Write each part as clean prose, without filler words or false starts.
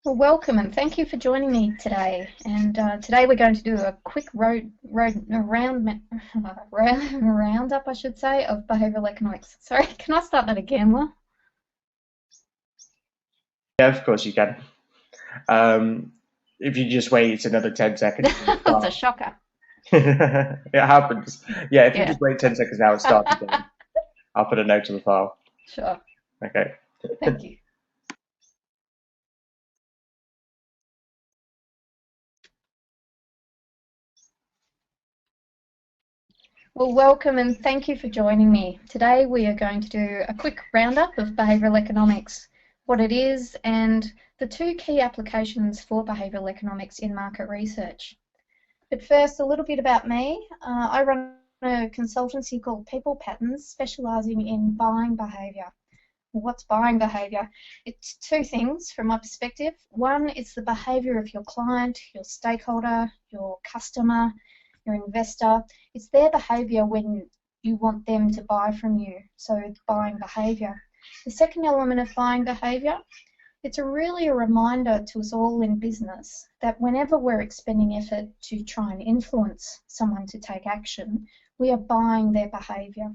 Well, welcome and thank you for joining me today. And today we're going to do a quick roundup, I should say, of behavioural economics. Sorry, can I start that again, Will? Yeah, of course you can. Um, if you just wait another 10 seconds and It's a start. shocker. It happens. Yeah, if you Yeah. just wait 10 seconds now and start again, I'll put a note on the file. Sure. Okay. Thank you. Well, welcome and thank you for joining me. Today we are going to do a quick roundup of behavioural economics, what it is, and the two key applications for behavioural economics in market research. But first, a little bit about me. I run a consultancy called People Patterns, specialising in buying behaviour. What's buying behaviour? It's two things from my perspective. One, it's the behaviour of your client, your stakeholder, your customer, your investor. It's their behaviour when you want them to buy from you, so it's buying behaviour. The second element of buying behaviour, it's really a reminder to us all in business that whenever we're expending effort to try and influence someone to take action, we are buying their behaviour.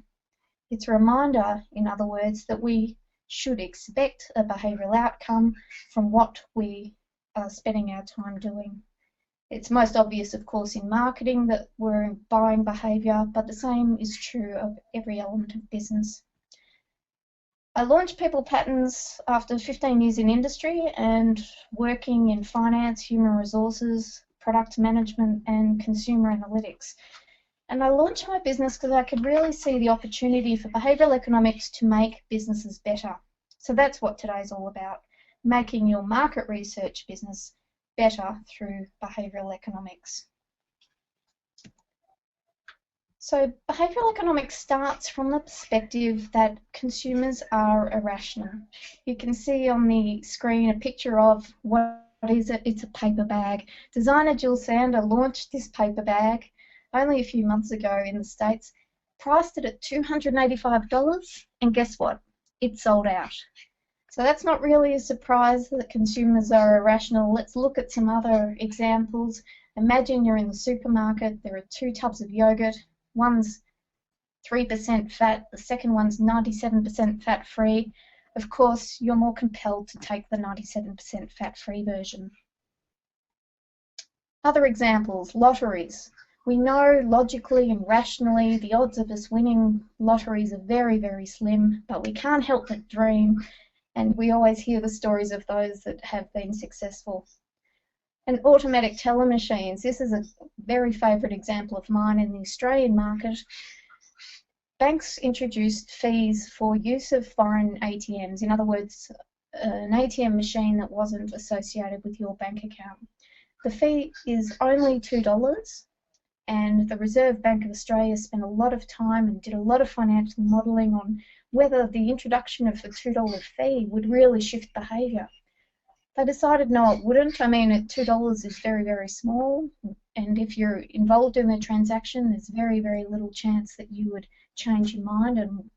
It's a reminder, in other words, that we should expect a behavioural outcome from what we are spending our time doing. It's most obvious, of course, in marketing that we're buying behaviour, but the same is true of every element of business. I launched People Patterns after 15 years in industry and working in finance, human resources, product management and consumer analytics. And I launched my business because I could really see the opportunity for behavioural economics to make businesses better. So that's what today's all about, making your market research business better through behavioural economics. So behavioural economics starts from the perspective that consumers are irrational. You can see on the screen a picture of what is it? It's a paper bag. Designer Jill Sander launched this paper bag only a few months ago in the States, priced it at $285, and guess what? It sold out. So that's not really a surprise that consumers are irrational. Let's look at some other examples. Imagine you're in the supermarket, there are two tubs of yogurt, one's 3% fat, the second one's 97% fat-free. Of course, you're more compelled to take the 97% fat-free version. Other examples, lotteries. We know logically and rationally the odds of us winning lotteries are very, very slim, but we can't help but dream, and we always hear the stories of those that have been successful. And automatic teller machines. This is a very favourite example of mine in the Australian market. Banks introduced fees for use of foreign ATMs, in other words, an ATM machine that wasn't associated with your bank account. The fee is only $2, and the Reserve Bank of Australia spent a lot of time and did a lot of financial modelling on whether the introduction of the $2 fee would really shift behaviour. They decided no, it wouldn't. I mean, at $2 is very, very small, and if you're involved in the transaction, there's very, very little chance that you would change your mind and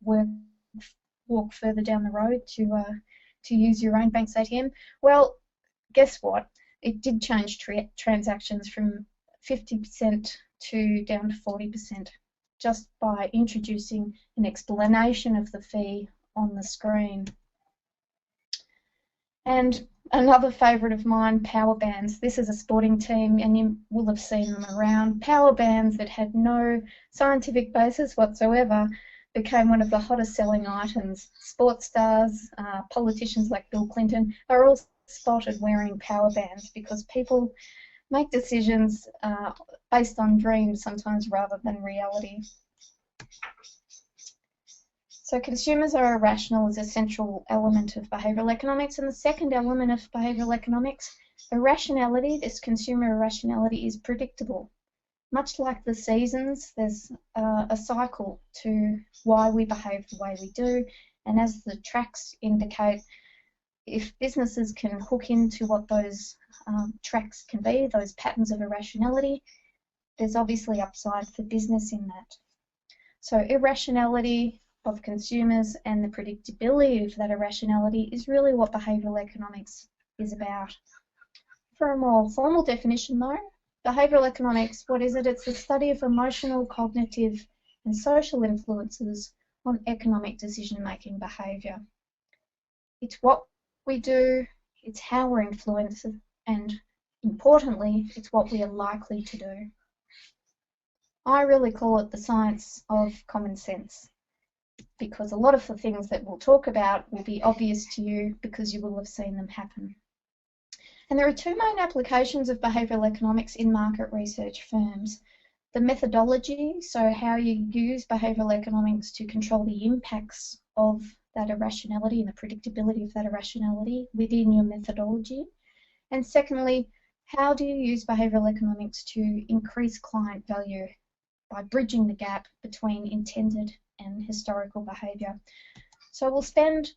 walk further down the road to use your own bank's ATM. Well, guess what? It did change transactions from 50% to down to 40% just by introducing an explanation of the fee on the screen. And another favourite of mine, power bands. This is a sporting team and you will have seen them around. Power bands that had no scientific basis whatsoever became one of the hottest selling items. Sports stars, politicians like Bill Clinton are all spotted wearing power bands because people make decisions based on dreams sometimes rather than reality. So consumers are irrational is a central element of behavioural economics, and the second element of behavioural economics, irrationality, this consumer irrationality is predictable. Much like the seasons, there's a cycle to why we behave the way we do, and as the tracks indicate, if businesses can hook into what those tracks can be, those patterns of irrationality, there's obviously upside for business in that. So irrationality of consumers and the predictability of that irrationality is really what behavioural economics is about. For a more formal definition though, behavioural economics, what is it? It's the study of emotional, cognitive and social influences on economic decision-making behaviour. It's what we do, it's how we're influenced, and importantly, it's what we are likely to do. I really call it the science of common sense, because a lot of the things that we'll talk about will be obvious to you because you will have seen them happen. And there are two main applications of behavioural economics in market research firms. The methodology, so how you use behavioural economics to control the impacts of that irrationality and the predictability of that irrationality within your methodology. And secondly, how do you use behavioural economics to increase client value by bridging the gap between intended and historical behaviour. So we'll spend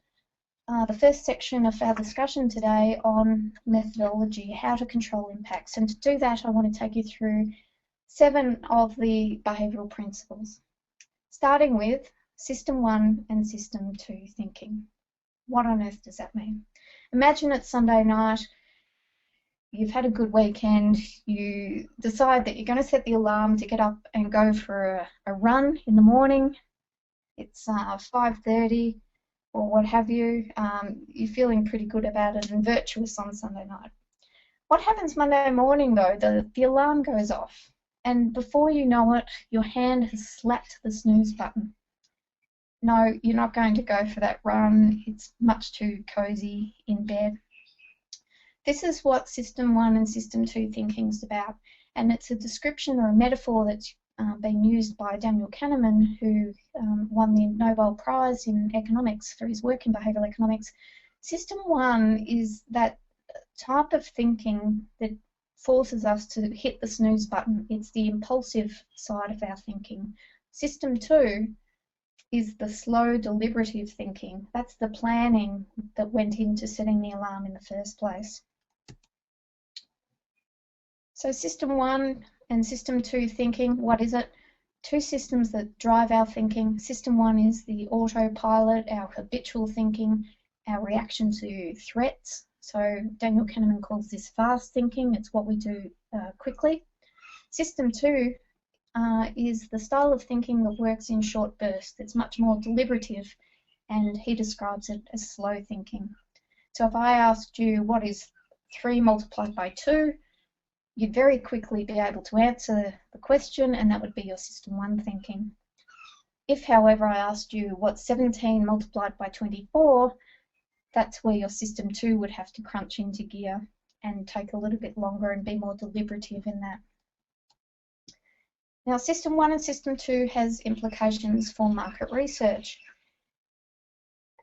the first section of our discussion today on methodology, how to control impacts. And to do that, I want to take you through 7 of the behavioural principles, starting with System 1 and System 2 thinking. What on earth does that mean? Imagine it's Sunday night, you've had a good weekend, you decide that you're going to set the alarm to get up and go for a run in the morning. It's 5:30 or what have you. You're feeling pretty good about it and virtuous on Sunday night. What happens Monday morning though? The alarm goes off, and before you know it, your hand has slapped the snooze button. No, you're not going to go for that run. It's much too cozy in bed. This is what System 1 and System 2 thinking is about, and it's a description or a metaphor that's been used by Daniel Kahneman, who won the Nobel Prize in economics for his work in behavioural economics. System 1 is that type of thinking that forces us to hit the snooze button. It's the impulsive side of our thinking. System 2 is the slow, deliberative thinking. That's the planning that went into setting the alarm in the first place. So System 1 and System 2 thinking, what is it? Two systems that drive our thinking. System 1 is the autopilot, our habitual thinking, our reaction to threats. So Daniel Kahneman calls this fast thinking. It's what we do quickly. System 2 is the style of thinking that works in short bursts. It's much more deliberative, and he describes it as slow thinking. So if I asked you what is 3 multiplied by 2, you'd very quickly be able to answer the question, and that would be your System 1 thinking. If, however, I asked you what's 17 multiplied by 24, that's where your System 2 would have to crunch into gear and take a little bit longer and be more deliberative in that. Now, System 1 and System 2 has implications for market research.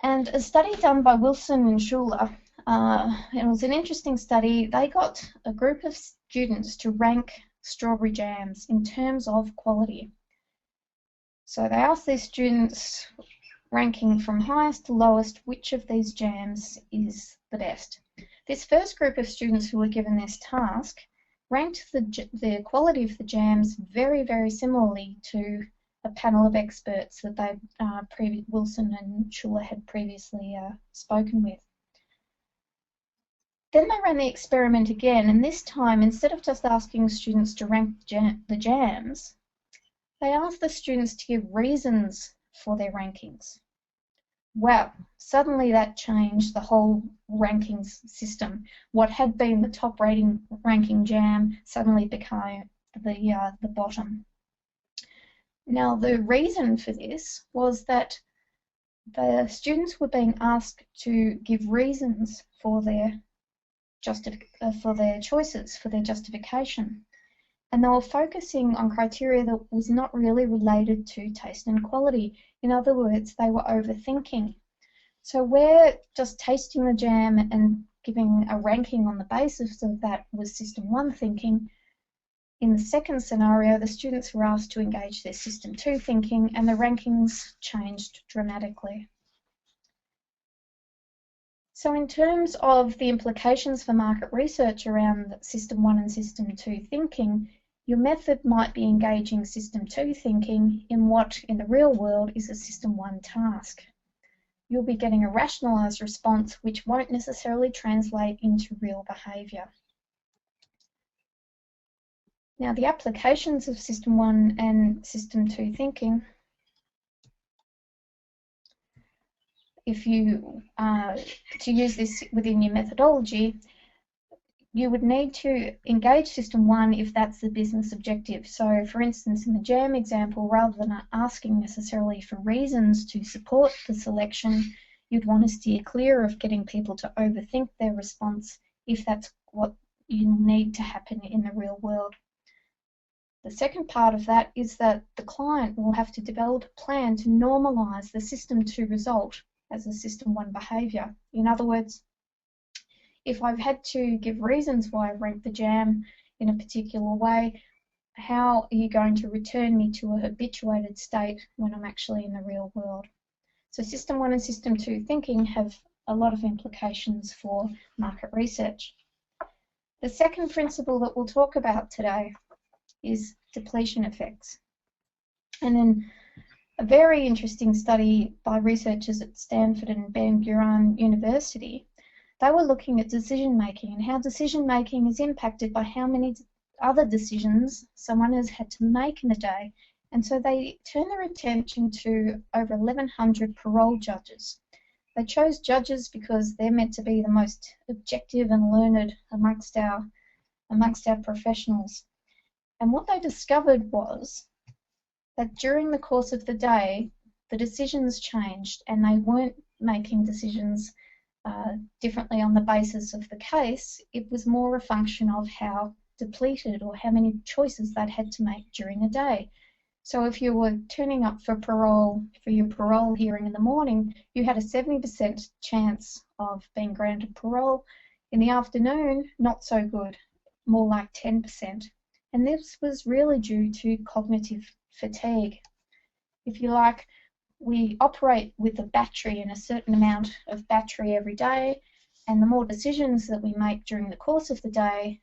And a study done by Wilson and Schuler, it was an interesting study. They got a group of students to rank strawberry jams in terms of quality. So they asked these students, ranking from highest to lowest, which of these jams is the best. This first group of students who were given this task ranked the quality of the jams very, very similarly to a panel of experts that Wilson and Schuler had previously spoken with. Then they ran the experiment again, and this time, instead of just asking students to rank the jams, they asked the students to give reasons for their rankings. Well, suddenly that changed the whole rankings system. What had been the top ranking jam suddenly became the bottom. Now, the reason for this was that the students were being asked to give reasons for their choices, for their justification. And they were focusing on criteria that was not really related to taste and quality. In other words, they were overthinking. So where just tasting the jam and giving a ranking on the basis of that was System 1 thinking, in the second scenario, the students were asked to engage their System 2 thinking, and the rankings changed dramatically. So in terms of the implications for market research around System 1 and System 2 thinking, your method might be engaging System 2 thinking in what in the real world is a System 1 task. you'll be getting a rationalised response which won't necessarily translate into real behaviour. Now, the applications of System 1 and System 2 thinking, if you to use this within your methodology, you would need to engage System 1 if that's the business objective. So, for instance, in the jam example, rather than asking necessarily for reasons to support the selection, you'd want to steer clear of getting people to overthink their response if that's what you need to happen in the real world. The second part of that is that the client will have to develop a plan to normalise the System 2 result as a System 1 behaviour. In other words, if I've had to give reasons why I've ranked the jam in a particular way, how are you going to return me to a habituated state when I'm actually in the real world? So System 1 and System 2 thinking have a lot of implications for market research. The second principle that we'll talk about today is depletion effects. And then a very interesting study by researchers at Stanford and Ben Gurion University, they were looking at decision making and how decision making is impacted by how many other decisions someone has had to make in a day. And so they turned their attention to over 1,100 parole judges. They chose judges because they're meant to be the most objective and learned amongst our professionals. And what they discovered was that during the course of the day, the decisions changed and they weren't making decisions differently on the basis of the case. It was more a function of how depleted or how many choices they'd had to make during the day. So if you were turning up for your parole hearing in the morning, you had a 70% chance of being granted parole. In the afternoon, not so good, more like 10%. And this was really due to cognitive fatigue. If you like, we operate with a battery and a certain amount of battery every day, and the more decisions that we make during the course of the day,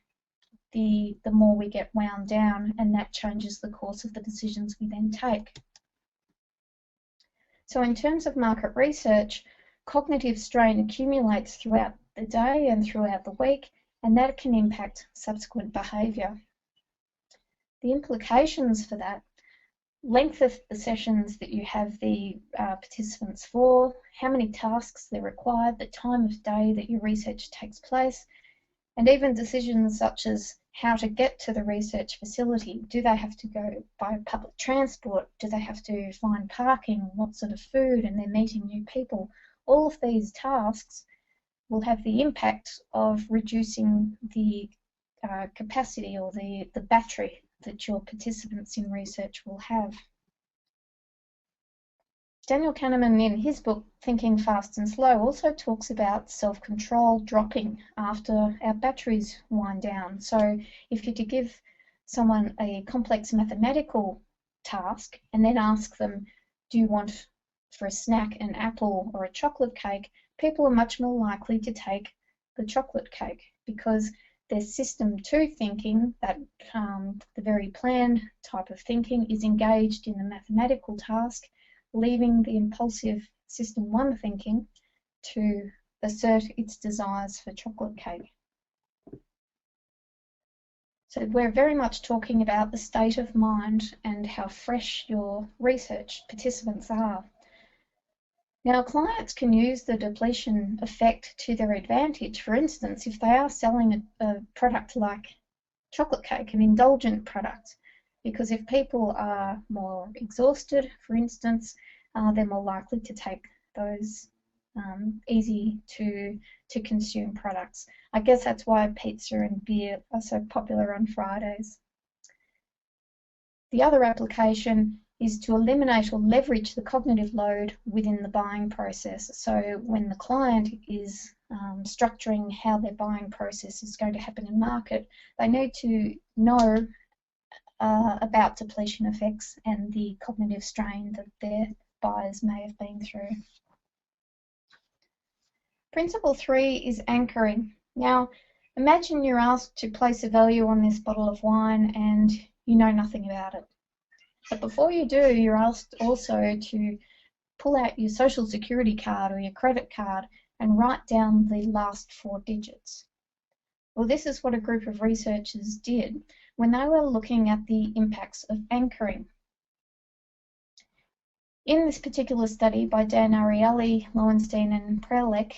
the more we get wound down, and that changes the course of the decisions we then take. So in terms of market research, cognitive strain accumulates throughout the day and throughout the week, and that can impact subsequent behaviour. The implications for that: length of the sessions that you have the participants for, how many tasks they're required, the time of day that your research takes place, and even decisions such as how to get to the research facility. Do they have to go by public transport? Do they have to find parking? What sort of food? And they're meeting new people. All of these tasks will have the impact of reducing the capacity or the battery that your participants in research will have. Daniel Kahneman, in his book Thinking Fast and Slow, also talks about self-control dropping after our batteries wind down. So if you're to give someone a complex mathematical task and then ask them, do you want for a snack an apple or a chocolate cake, people are much more likely to take the chocolate cake because their System 2 thinking, that the very planned type of thinking, is engaged in the mathematical task, leaving the impulsive System 1 thinking to assert its desires for chocolate cake. So we're very much talking about the state of mind and how fresh your research participants are. Now, clients can use the depletion effect to their advantage. For instance, if they are selling a product like chocolate cake, an indulgent product, because if people are more exhausted, for instance, they're more likely to take those easy to consume products. I guess that's why pizza and beer are so popular on Fridays. The other application is to eliminate or leverage the cognitive load within the buying process. So when the client is structuring how their buying process is going to happen in market, they need to know about depletion effects and the cognitive strain that their buyers may have been through. Principle 3 is anchoring. Now, imagine you're asked to place a value on this bottle of wine and you know nothing about it. But before you do, you're asked also to pull out your social security card or your credit card and write down the last 4 digits. Well, this is what a group of researchers did when they were looking at the impacts of anchoring. In this particular study by Dan Ariely, Lowenstein and Prelek,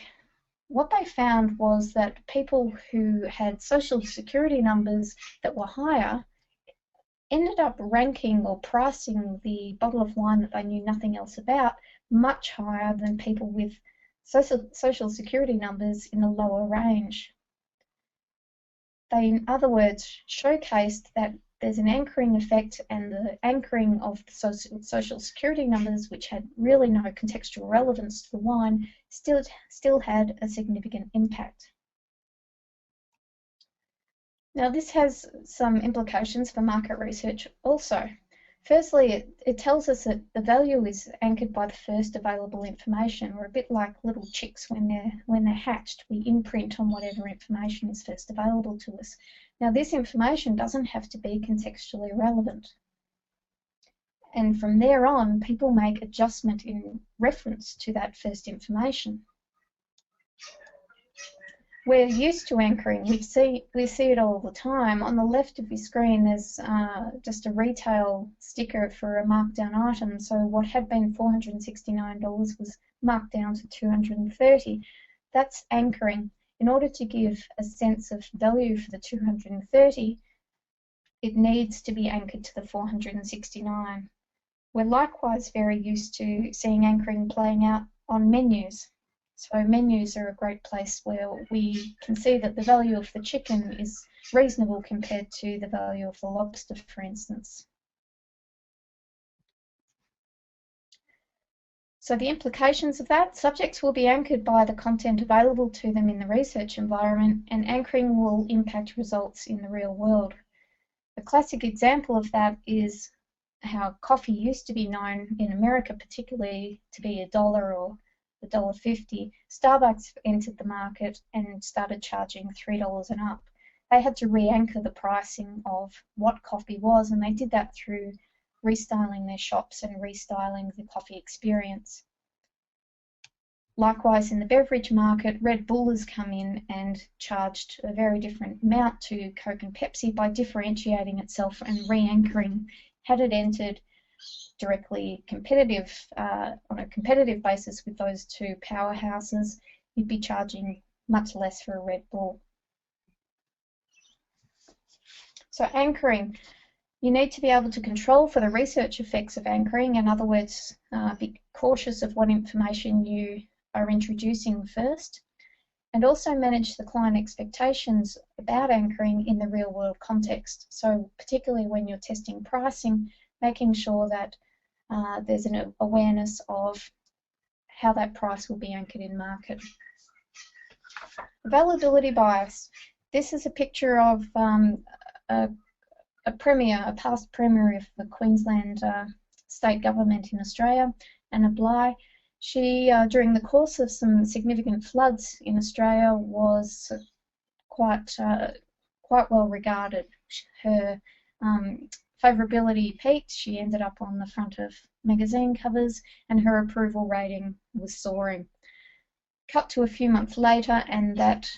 what they found was that people who had social security numbers that were higher ended up ranking or pricing the bottle of wine that they knew nothing else about much higher than people with social security numbers in a lower range. They, in other words, showcased that there's an anchoring effect, and the anchoring of the social security numbers, which had really no contextual relevance to the wine, still had a significant impact. Now, this has some implications for market research also. Firstly, it tells us that the value is anchored by the first available information. We're a bit like little chicks when they're hatched. We imprint on whatever information is first available to us. Now, this information doesn't have to be contextually relevant. And from there on, people make adjustment in reference to that first information. We're used to anchoring. We see it all the time. On the left of your screen, there's just a retail sticker for a marked down item. So what had been $469 was marked down to $230. That's anchoring. In order to give a sense of value for the $230, it needs to be anchored to the $469. We're likewise very used to seeing anchoring playing out on menus. So menus are a great place where we can see that the value of the chicken is reasonable compared to the value of the lobster, for instance. So the implications of that: subjects will be anchored by the content available to them in the research environment, and anchoring will impact results in the real world. A classic example of that is how coffee used to be known in America, particularly, to be $1 or $1.50. Starbucks entered the market and started charging $3 and up. They had to re-anchor the pricing of what coffee was, and they did that through restyling their shops and restyling the coffee experience. Likewise, in the beverage market, Red Bull has come in and charged a very different amount to Coke and Pepsi by differentiating itself and re-anchoring. Had it entered directly competitive on a competitive basis with those two powerhouses, you'd be charging much less for a Red Bull. So anchoring, you need to be able to control for the research effects of anchoring. In other words, be cautious of what information you are introducing first, and also manage the client expectations about anchoring in the real world context. So particularly when you're testing pricing, making sure that there's an awareness of how that price will be anchored in market. Availability bias. This is a picture of a past premier of the Queensland state government in Australia, Anna Bri. She, during the course of some significant floods in Australia, was quite well regarded. Her favourability peaked. She ended up on the front of magazine covers, and her approval rating was soaring. Cut to a few months later, and that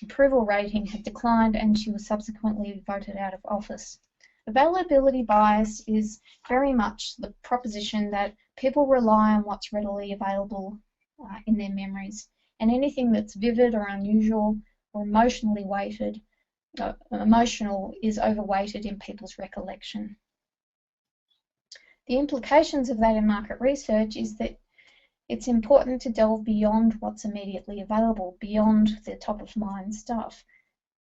approval rating had declined, and she was subsequently voted out of office. Availability bias is very much the proposition that people rely on what's readily available in their memories, and anything that's vivid or unusual or emotionally weighted, emotional, is overweighted in people's recollection. The implications of that in market research is that it's important to delve beyond what's immediately available, beyond the top of mind stuff.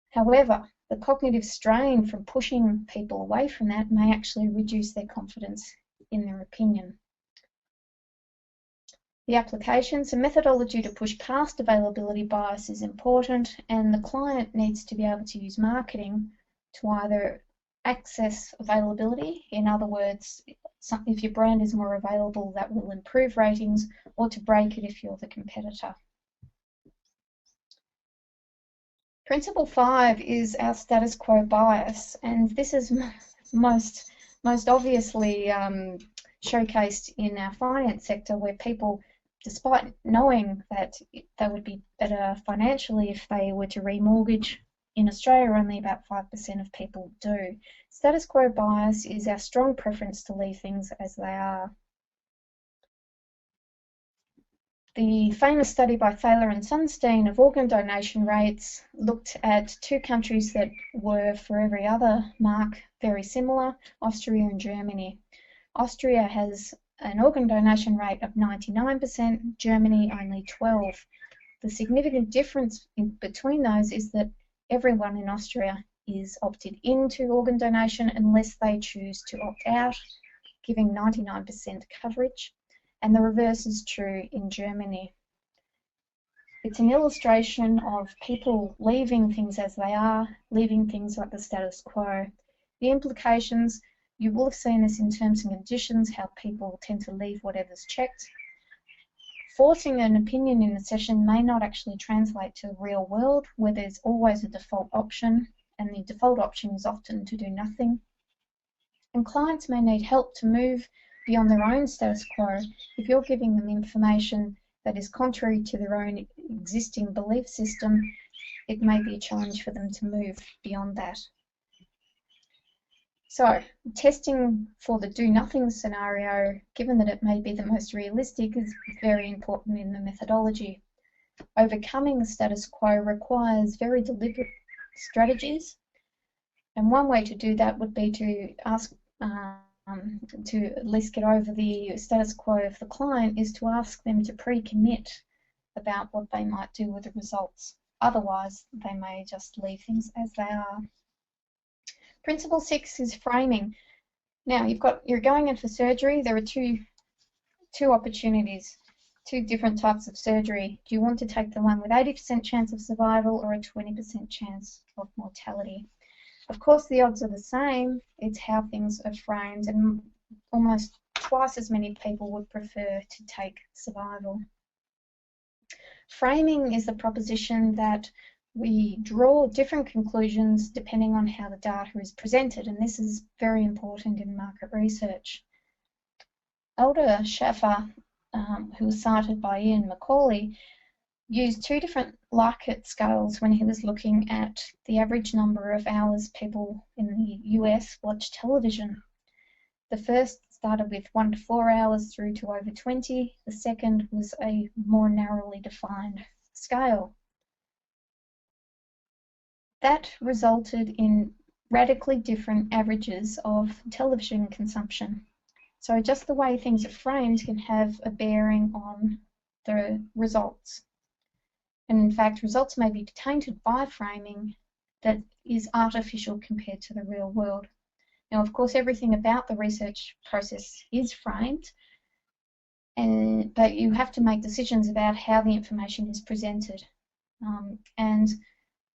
However, the cognitive strain from pushing people away from that may actually reduce their confidence in their opinion. The applications, a methodology to push past availability bias is important, and the client needs to be able to use marketing to either access availability, in other words, if your brand is more available, that will improve ratings, or to break it if you're the competitor. Principle 5 is our status quo bias, and this is most obviously showcased in our finance sector, where people, despite knowing that they would be better financially if they were to remortgage, in Australia only about 5% of people do. Status quo bias is our strong preference to leave things as they are. The famous study by Thaler and Sunstein of organ donation rates looked at two countries that were, for every other mark, very similar, Austria and Germany. Austria has an organ donation rate of 99%, Germany only 12%. The significant difference between those is that everyone in Austria is opted into organ donation unless they choose to opt out, giving 99% coverage, and the reverse is true in Germany. It's an illustration of people leaving things as they are, leaving things like the status quo. The implications, you will have seen this in terms and conditions, how people tend to leave whatever's checked. Forcing an opinion in a session may not actually translate to the real world, where there's always a default option, and the default option is often to do nothing. And clients may need help to move beyond their own status quo. If you're giving them information that is contrary to their own existing belief system, it may be a challenge for them to move beyond that. So, testing for the do-nothing scenario, given that it may be the most realistic, is very important in the methodology. Overcoming the status quo requires very deliberate strategies, and one way to do that would be to ask to at least get over the status quo of the client, is to ask them to pre-commit about what they might do with the results. Otherwise, they may just leave things as they are. Principle 6 is framing. Now, you're going in for surgery. There are two opportunities, two different types of surgery. Do you want to take the one with 80% chance of survival or a 20% chance of mortality? Of course, the odds are the same. It's how things are framed, and almost twice as many people would prefer to take survival. Framing is the proposition that we draw different conclusions depending on how the data is presented, and this is very important in market research. Elder Schaffer, who was cited by Ian Macaulay, used two different Likert scales when he was looking at the average number of hours people in the US watch television. The first started with 1 to 4 hours through to over 20. The second was a more narrowly defined scale. That resulted in radically different averages of television consumption. So just the way things are framed can have a bearing on the results. And in fact, results may be tainted by framing that is artificial compared to the real world. Now, of course, everything about the research process is framed, but you have to make decisions about how the information is presented. And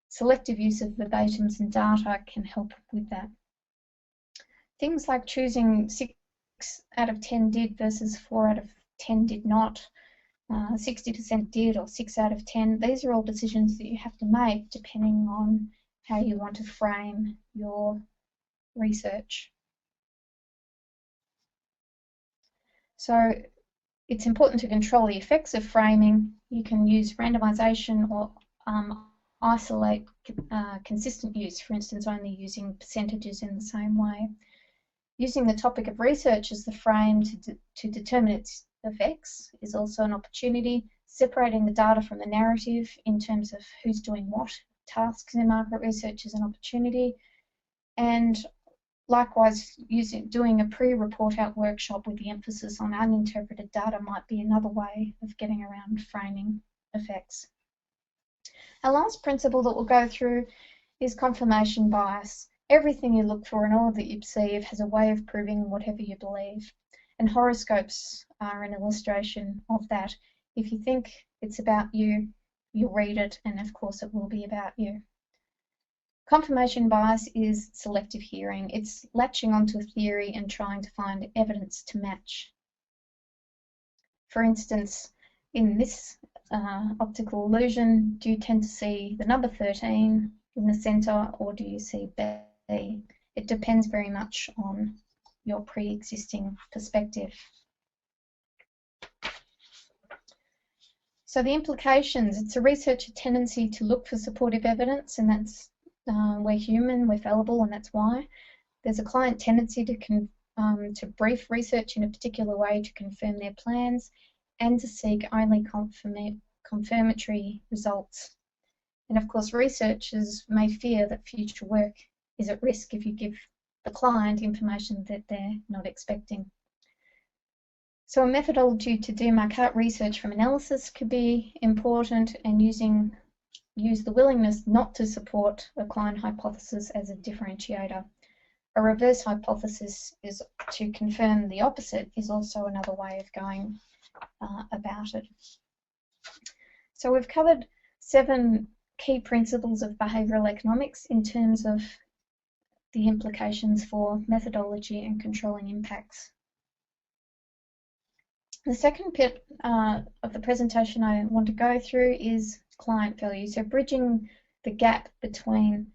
selective use of verbatims and data can help with that. Things like choosing 6 out of 10 did versus 4 out of 10 did not, 60% did or 6 out of 10, these are all decisions that you have to make depending on how you want to frame your research. So it's important to control the effects of framing. You can use randomization or isolate consistent use, for instance, only using percentages in the same way. Using the topic of research as the frame to determine its effects is also an opportunity. Separating the data from the narrative in terms of who's doing what tasks in market research is an opportunity. And likewise, doing a pre-report out workshop with the emphasis on uninterpreted data might be another way of getting around framing effects. Our last principle that we'll go through is confirmation bias. Everything you look for and all that you perceive has a way of proving whatever you believe. And horoscopes are an illustration of that. If you think it's about you, you'll read it, and of course it will be about you. Confirmation bias is selective hearing. It's latching onto a theory and trying to find evidence to match. For instance, in this optical illusion, do you tend to see the number 13 in the center, or do you see B? It depends very much on your pre-existing perspective. So the implications, it's a researcher tendency to look for supportive evidence, and that's, we're human, we're fallible, and that's why. There's a client tendency to brief research in a particular way to confirm their plans and to seek only confirmatory results. And of course, researchers may fear that future work is at risk if you give the client information that they're not expecting. So a methodology to demarcate research from analysis could be important, and use the willingness not to support a client hypothesis as a differentiator. A reverse hypothesis is to confirm the opposite is also another way of going about it. So we've covered 7 key principles of behavioural economics in terms of the implications for methodology and controlling impacts. The second bit of the presentation I want to go through is client value, so bridging the gap between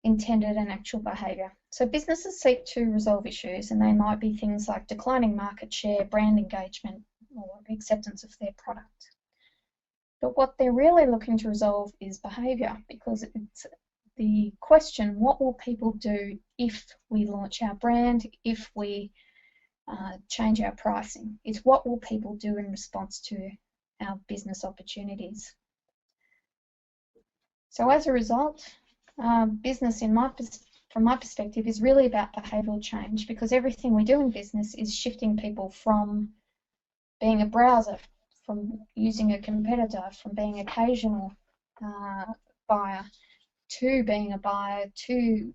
intended and actual behaviour. So businesses seek to resolve issues, and they might be things like declining market share, brand engagement, or acceptance of their product. But what they're really looking to resolve is behaviour, because it's the question, what will people do if we launch our brand, if we change our pricing? It's what will people do in response to our business opportunities. So as a result, business from my perspective is really about behavioural change, because everything we do in business is shifting people from being a browser, from using a competitor, from being occasional buyer to being a buyer, to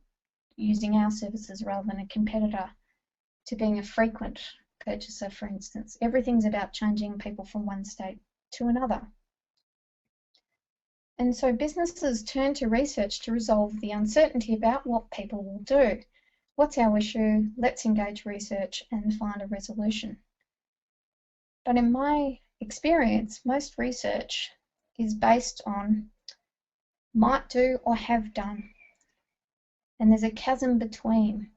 using our services rather than a competitor, to being a frequent purchaser, for instance. Everything's about changing people from one state to another. And so businesses turn to research to resolve the uncertainty about what people will do. What's our issue? Let's engage research and find a resolution. But in my experience, most research is based on might do or have done. And there's a chasm between.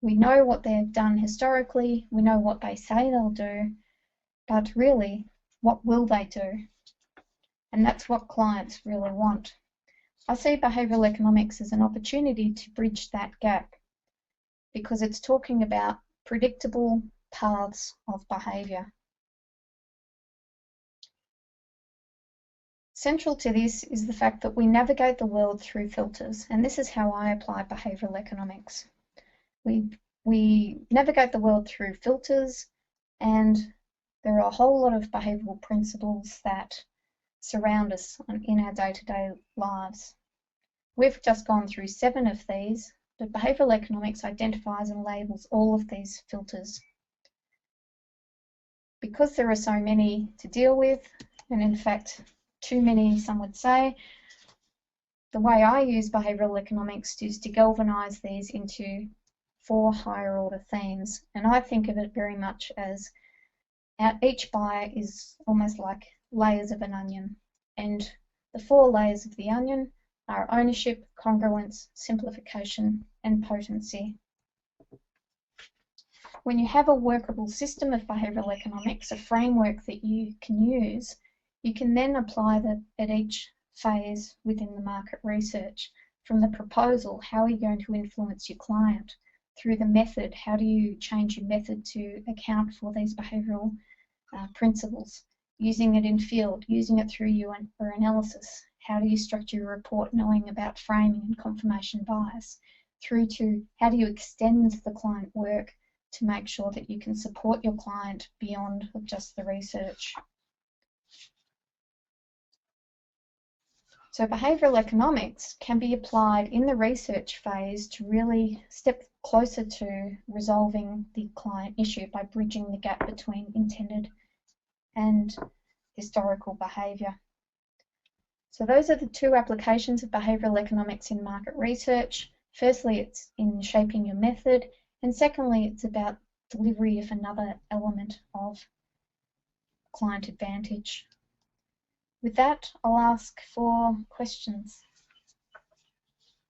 We know what they've done historically, we know what they say they'll do, but really, what will they do? And that's what clients really want. I see behavioural economics as an opportunity to bridge that gap, because it's talking about predictable paths of behaviour. Central to this is the fact that we navigate the world through filters, and this is how I apply behavioural economics. We navigate the world through filters, and there are a whole lot of behavioural principles that surround us in our day-to-day lives. We've just gone through 7 of these, but behavioural economics identifies and labels all of these filters. Because there are so many to deal with, and in fact too many, some would say, the way I use behavioural economics is to galvanise these into 4 higher order themes, and I think of it very much as each buyer is almost like layers of an onion, and the 4 layers of the onion are ownership, congruence, simplification, and potency. When you have a workable system of behavioural economics, a framework that you can use, you can then apply that at each phase within the market research. From the proposal, how are you going to influence your client? Through the method, how do you change your method to account for these behavioural principles? Using it in field, using it through your analysis. How do you structure your report knowing about framing and confirmation bias? Through to how do you extend the client work to make sure that you can support your client beyond just the research. So behavioural economics can be applied in the research phase to really step closer to resolving the client issue by bridging the gap between intended and historical behaviour. So those are the 2 applications of behavioural economics in market research. Firstly, it's in shaping your method, and secondly, it's about delivery of another element of client advantage. With that, I'll ask for questions.